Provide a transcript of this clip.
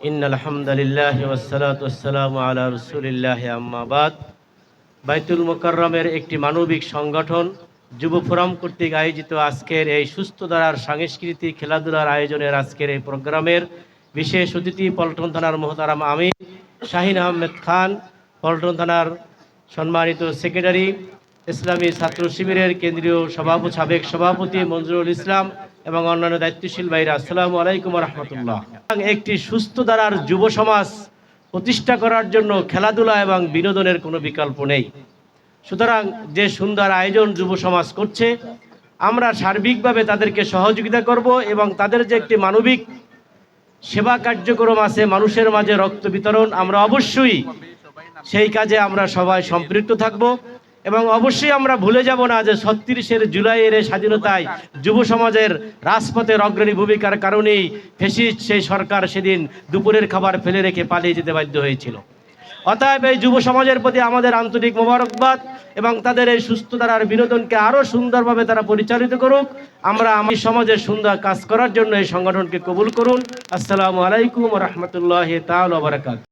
ইন্নাল হামদুলিল্লাহি ওয়াসসালাতু ওয়াসসালামু আলা রাসূলিল্লাহি আম্মা বাদ। বাইতুল মুকাররমের একটি মানবিক সংগঠন যুব ফোরাম কর্তৃক আয়োজিত আজকের এই সুস্থ ধারার সাংস্কৃতিক খেলাধুলার আয়োজনের আজকের এই প্রোগ্রামের বিশেষ অতিথি পল্টন থানার মোহতারাম আমির শাহিন আহমেদ খান, পল্টন থানার সম্মানিত সেক্রেটারি, ইসলামী ছাত্র শিবিরের কেন্দ্রীয় সাবেক সভাপতি মঞ্জুরুল ইসলাম এবং অন্যান্য দায়িত্বশীল ভাইরা, আসসালামু আলাইকুম রহমতুল্লাহ। একটি সুস্থ ধারার যুব সমাজ প্রতিষ্ঠা করার জন্য খেলাধুলা এবং বিনোদনের কোনো বিকল্প নেই। সুতরাং যে সুন্দর আয়োজন যুব সমাজ করছে, আমরা সার্বিকভাবে তাদেরকে সহযোগিতা করব এবং তাদের যে একটি মানবিক সেবা কার্যক্রম আছে, মানুষের মাঝে রক্ত বিতরণ, আমরা অবশ্যই সেই কাজে আমরা সবাই সম্পৃক্ত থাকব এবং অবশ্যই আমরা ভুলে যাব না যে ৩৬ জুলাইয়ের স্বাধীনতায় যুব সমাজের রাজপথের অগ্রণী ভূমিকার কারণেই ফ্যাসিস্ট সেই সরকার সেদিন দুপুরের খাবার ফেলে রেখে পালিয়ে যেতে বাধ্য হয়েছিল। অতএব এই যুব সমাজের প্রতি আমাদের আন্তরিক মোবারকবাদ এবং তাদের এই সুস্থ ধারার বিনোদনকে আরও সুন্দরভাবে তারা পরিচালিত করুক। আমরা আমাদের সমাজের সুন্দর কাজ করার জন্য এই সংগঠনকে কবুল করুন। আসসালামু আলাইকুম ওয়া রাহমাতুল্লাহি তাআলা ওয়া বারাকাতুহু।